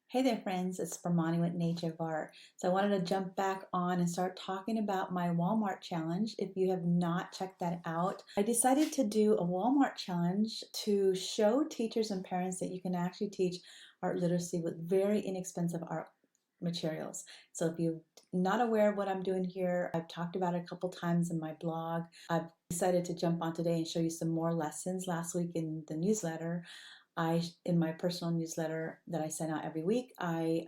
Hey there friends, it's Spramani with Nature of Art. So I wanted to jump back on and start talking about my Walmart challenge. If you have not checked that out, I decided to do a Walmart challenge to show teachers and parents that you can actually teach art literacy with very inexpensive art materials. So if you're not aware of what I'm doing here, I've talked about it a couple times in my blog. I've decided to jump on today and show you some more lessons. Last week in the newsletter, in my personal newsletter that I send out every week, I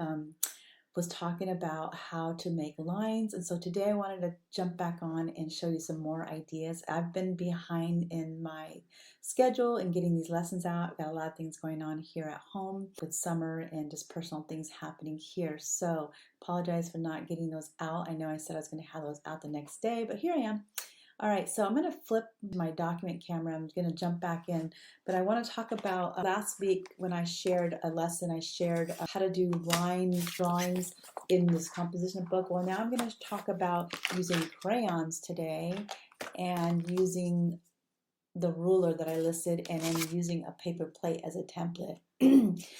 was talking about how to make lines. And so today I wanted to jump back on and show you some more ideas. I've been behind in my schedule and getting these lessons out. I've got a lot of things going on here at home with summer and just personal things happening here. So apologize for not getting those out. I know I said I was going to have those out the next day, but here I am. All right, so I'm going to flip my document camera. I'm going to jump back in, but I want to talk about last week when I shared a lesson. I shared how to do line drawings in this composition book. Well, now I'm going to talk about using crayons today and using the ruler that I listed and then using a paper plate as a template.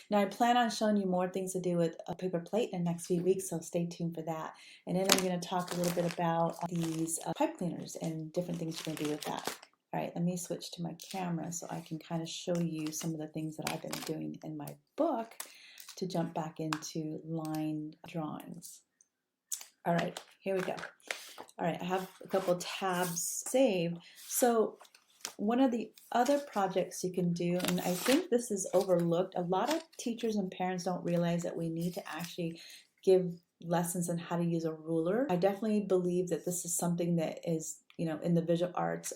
Now I plan on showing you more things to do with a paper plate in the next few weeks, so stay tuned for that. And then I'm going to talk a little bit about these pipe cleaners and different things you can do with that. All right, let me switch to my camera so I can kind of show you some of the things that I've been doing in my book to jump back into line drawings. All right, here we go. All right, I have a couple tabs saved. So one of the other projects you can do, and I think this is overlooked, a lot of teachers and parents don't realize that we need to actually give lessons on how to use a ruler. I definitely believe that this is something that is, in the visual arts.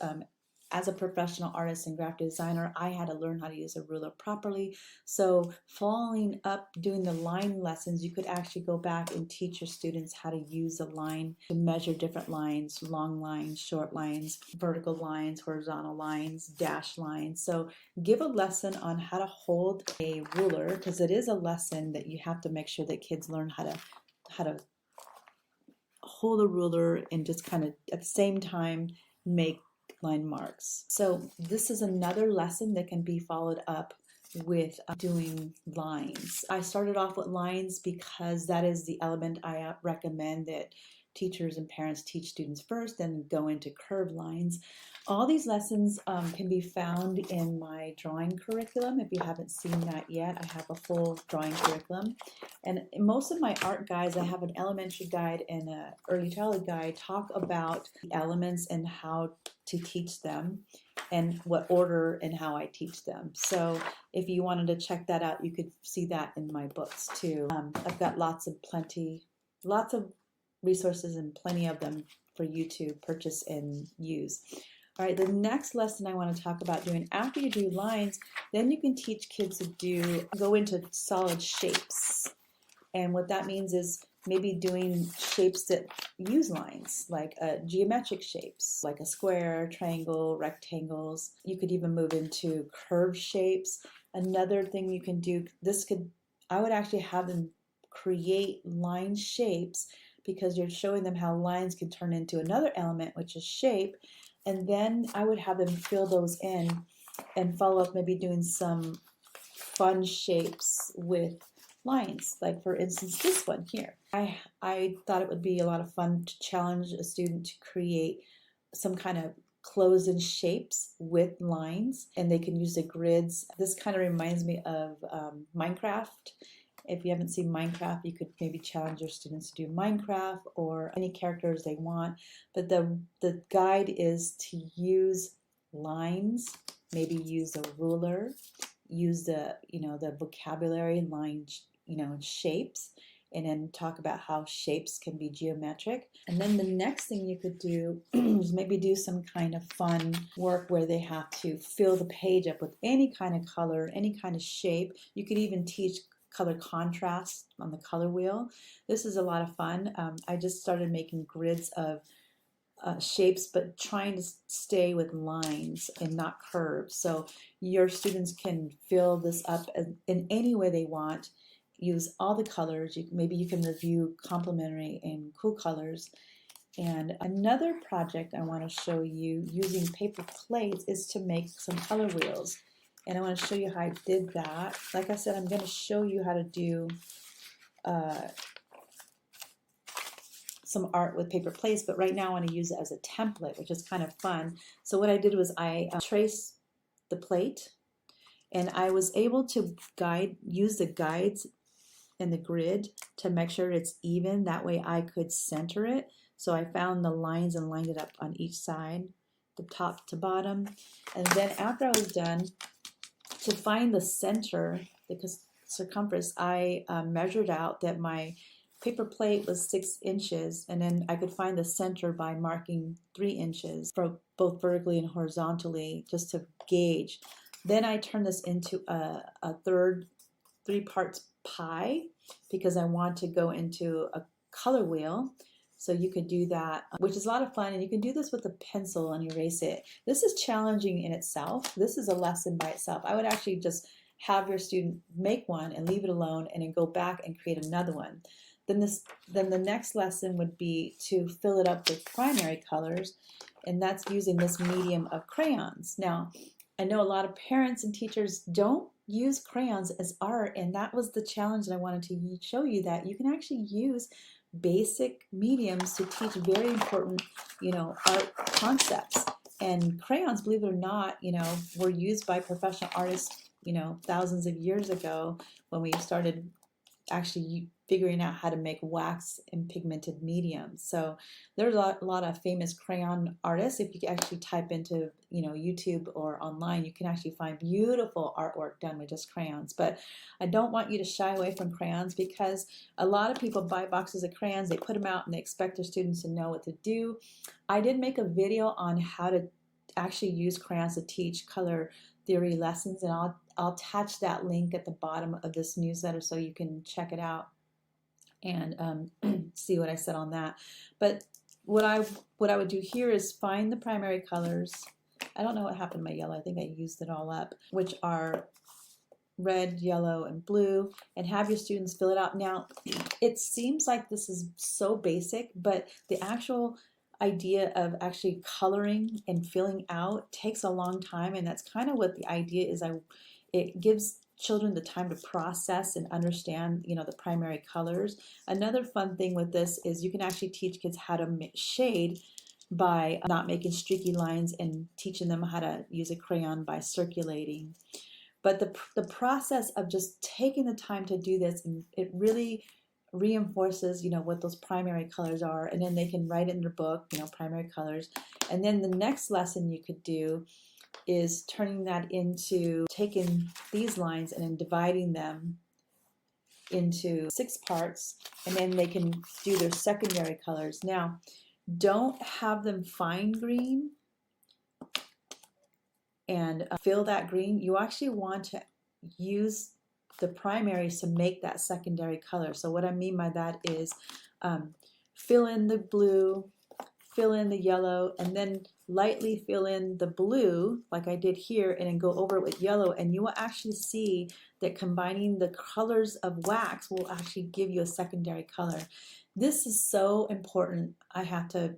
As a professional artist and graphic designer, I had to learn how to use a ruler properly. So following up doing the line lessons, you could actually go back and teach your students how to use a line to measure different lines, long lines, short lines, vertical lines, horizontal lines, dash lines. So give a lesson on how to hold a ruler, because it is a lesson that you have to make sure that kids learn how to hold a ruler and just kind of at the same time make line marks. So this is another lesson that can be followed up with doing lines. I started off with lines because that is the element I recommend that teachers and parents teach students first, then go into curved lines. All these lessons can be found in my drawing curriculum. If you haven't seen that yet, I have a full drawing curriculum. And most of my art guides, I have an elementary guide and an early childhood guide, talk about the elements and how to teach them and what order and how I teach them. So if you wanted to check that out, you could see that in my books too. I've got lots of resources and plenty of them for you to purchase and use. All right, the next lesson I want to talk about doing after you do lines, then you can teach kids to go into solid shapes. And what that means is maybe doing shapes that use lines, like geometric shapes, like a square, triangle, rectangles. You could even move into curved shapes. Another thing you can do, I would actually have them create line shapes, because you're showing them how lines can turn into another element, which is shape. And then I would have them fill those in and follow up maybe doing some fun shapes with lines, like for instance this one here. I thought it would be a lot of fun to challenge a student to create some kind of closed-in shapes with lines, and they can use the grids. This kind of reminds me of Minecraft. If you haven't seen Minecraft, you could maybe challenge your students to do Minecraft or any characters they want. But the guide is to use lines, maybe use a ruler, use the vocabulary line, shapes, and then talk about how shapes can be geometric. And then the next thing you could do is maybe do some kind of fun work where they have to fill the page up with any kind of color, any kind of shape. You could even teach color contrast on the color wheel. This is a lot of fun. I just started making grids of shapes, but trying to stay with lines and not curves. So your students can fill this up in any way they want. Use all the colors. Maybe you can review complementary and cool colors. And another project I want to show you using paper plates is to make some color wheels. And I want to show you how I did that. Like I said, I'm going to show you how to do some art with paper plates, but right now I want to use it as a template, which is kind of fun. So what I did was I traced the plate, and I was able to use the guides and the grid to make sure it's even. That way I could center it. So I found the lines and lined it up on each side, the top to bottom. And then after I was done, to find the center, the circumference, I measured out that my paper plate was 6 inches, and then I could find the center by marking 3 inches for both vertically and horizontally, just to gauge. Then I turned this into a 3 parts pie, because I want to go into a color wheel. So you could do that, which is a lot of fun, and you can do this with a pencil and erase it. This is challenging in itself. This is a lesson by itself. I would actually just have your student make one and leave it alone, and then go back and create another one. Then the next lesson would be to fill it up with primary colors, and that's using this medium of crayons. Now, I know a lot of parents and teachers don't use crayons as art, and that was the challenge that I wanted to show you, that you can actually use basic mediums to teach very important, art concepts. And crayons, believe it or not, were used by professional artists, thousands of years ago, when we started actually figuring out how to make wax and pigmented mediums. So there's a lot of famous crayon artists. If you actually type into YouTube or online, you can actually find beautiful artwork done with just crayons. But I don't want you to shy away from crayons, because a lot of people buy boxes of crayons, they put them out, and they expect their students to know what to do. I did make a video on how to actually use crayons to teach color theory lessons, and I'll attach that link at the bottom of this newsletter so you can check it out and see what I said on that. But what I would do here is find the primary colors. I don't know what happened to my yellow. I think I used it all up, which are red, yellow, and blue, and have your students fill it out. Now, it seems like this is so basic, but the actual idea of actually coloring and filling out takes a long time, and that's kind of what the idea is. It gives children the time to process and understand, the primary colors. Another fun thing with this is you can actually teach kids how to shade by not making streaky lines, and teaching them how to use a crayon by circulating. But the process of just taking the time to do this, it really reinforces, what those primary colors are, and then they can write it in their book, primary colors. And then the next lesson you could do is turning that into taking these lines and then dividing them into 6 parts, and then they can do their secondary colors. Now, don't have them fine green and fill that green. You actually want to use the primaries to make that secondary color. So what I mean by that is fill in the blue, fill in the yellow, and then lightly fill in the blue like I did here, and then go over it with yellow, and you will actually see that combining the colors of wax will actually give you a secondary color. This is so important. I have to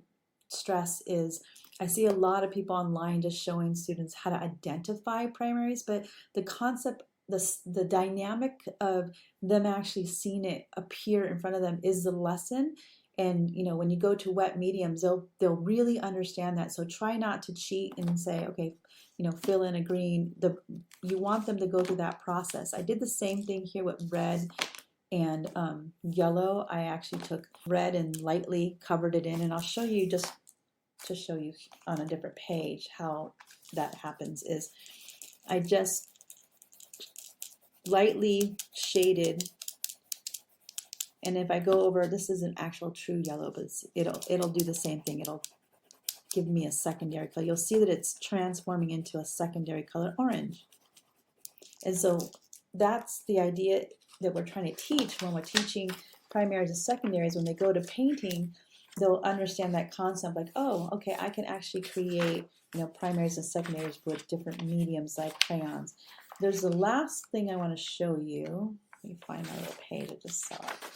stress is I see a lot of people online just showing students how to identify primaries, but the concept, the dynamic of them actually seeing it appear in front of them is the lesson. And when you go to wet mediums, they'll really understand that. So try not to cheat and say, okay, fill in a green. You want them to go through that process. I did the same thing here with red and yellow. I actually took red and lightly covered it in, and I'll show you, just to show you on a different page how that happens, is I just lightly shaded. And if I go over, this is an actual true yellow, but it'll do the same thing. It'll give me a secondary color. You'll see that it's transforming into a secondary color, orange. And so that's the idea that we're trying to teach when we're teaching primaries and secondaries. When they go to painting, they'll understand that concept, like, oh, okay, I can actually create, primaries and secondaries with different mediums like crayons. There's the last thing I want to show you. Let me find my little page. I just saw it.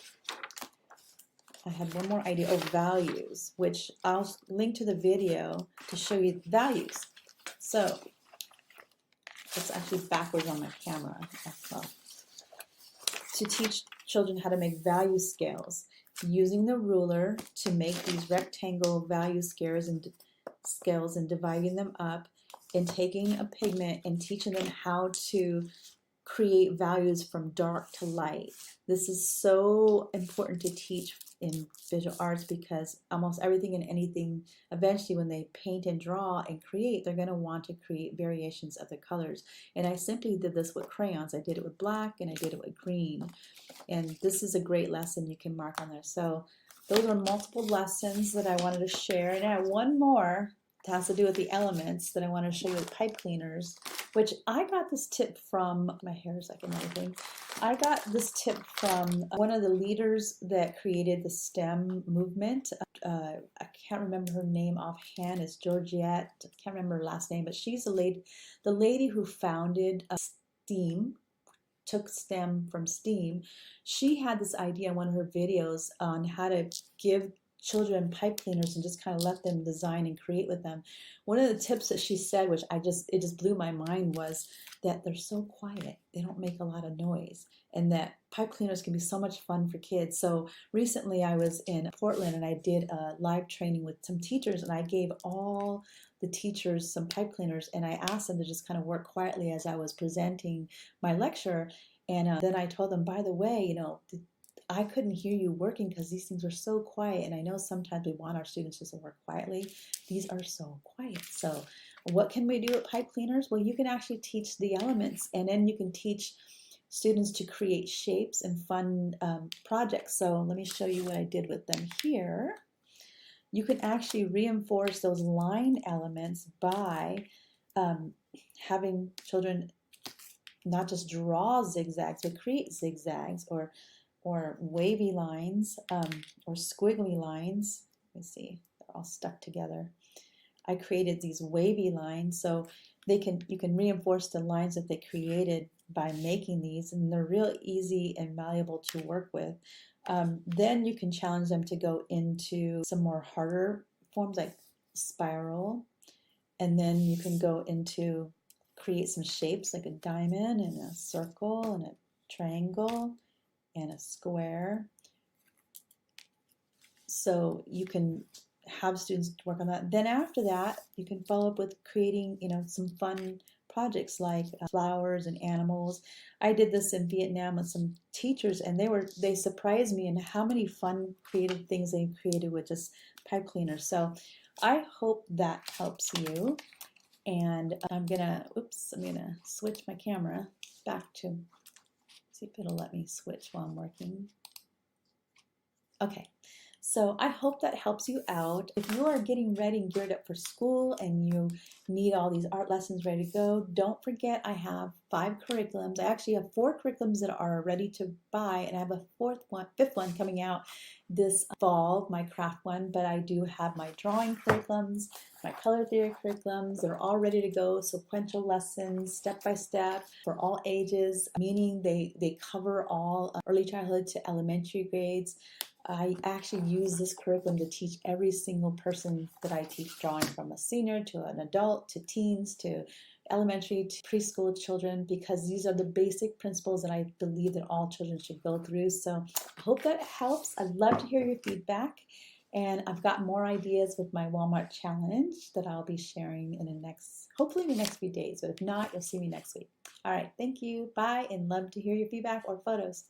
I had one more idea of values, which I'll link to the video to show you values. So it's actually backwards on my camera. Well, to teach children how to make value scales, using the ruler to make these rectangle value scales and dividing them up, and taking a pigment and teaching them how to create values from dark to light. This is so important to teach in visual arts because almost everything and anything, eventually when they paint and draw and create, they're going to want to create variations of the colors. And I simply did this with crayons. I did it with black and I did it with green. And this is a great lesson you can mark on there. So those are multiple lessons that I wanted to share. And I have one more that has to do with the elements that I want to show you with pipe cleaners, which I got this tip from, my hair is like another thing. I got this tip from one of the leaders that created the STEM movement. I can't remember her name offhand. It's Georgette. I can't remember her last name, but she's the lady who founded STEAM, took STEM from STEAM. She had this idea in one of her videos on how to give children pipe cleaners and just kind of let them design and create with them. One of the tips that she said, which it just blew my mind, was that they're so quiet. They don't make a lot of noise, and that pipe cleaners can be so much fun for kids. So recently I was in Portland and I did a live training with some teachers, and I gave all the teachers some pipe cleaners, and I asked them to just kind of work quietly as I was presenting my lecture. And then I told them, by the way, I couldn't hear you working because these things were so quiet. And I know sometimes we want our students just to work quietly. These are so quiet. So what can we do with pipe cleaners? Well, you can actually teach the elements, and then you can teach students to create shapes and fun projects. So let me show you what I did with them here. You can actually reinforce those line elements by having children not just draw zigzags, but create zigzags or wavy lines or squiggly lines. Let me see, they're all stuck together. I created these wavy lines so you can reinforce the lines that they created by making these, and they're real easy and malleable to work with. Then you can challenge them to go into some more harder forms like spiral, and then you can go into create some shapes like a diamond and a circle and a triangle and a square. So you can have students work on that. Then after that, you can follow up with creating, some fun projects like flowers and animals. I did this in Vietnam with some teachers, and they surprised me in how many fun creative things they created with just pipe cleaners. So I hope that helps you. And I'm gonna switch my camera back to, see if it'll let me switch while I'm working. Okay, so I hope that helps you out. If you are getting ready and geared up for school and you need all these art lessons ready to go, don't forget I have 5 curriculums. I actually have 4 curriculums that are ready to buy, and I have a fifth one coming out this fall, my craft one, but I do have my drawing curriculums, my color theory curriculums. They're all ready to go, sequential lessons, step by step, for all ages, meaning they cover all early childhood to elementary grades. I actually use this curriculum to teach every single person that I teach drawing, from a senior to an adult to teens to elementary to preschool children, because these are the basic principles that I believe that all children should go through. So I hope that helps. I'd love to hear your feedback, and I've got more ideas with my Walmart challenge that I'll be sharing hopefully in the next few days, but if not, you'll see me next week. All right, thank you, bye, and love to hear your feedback or photos.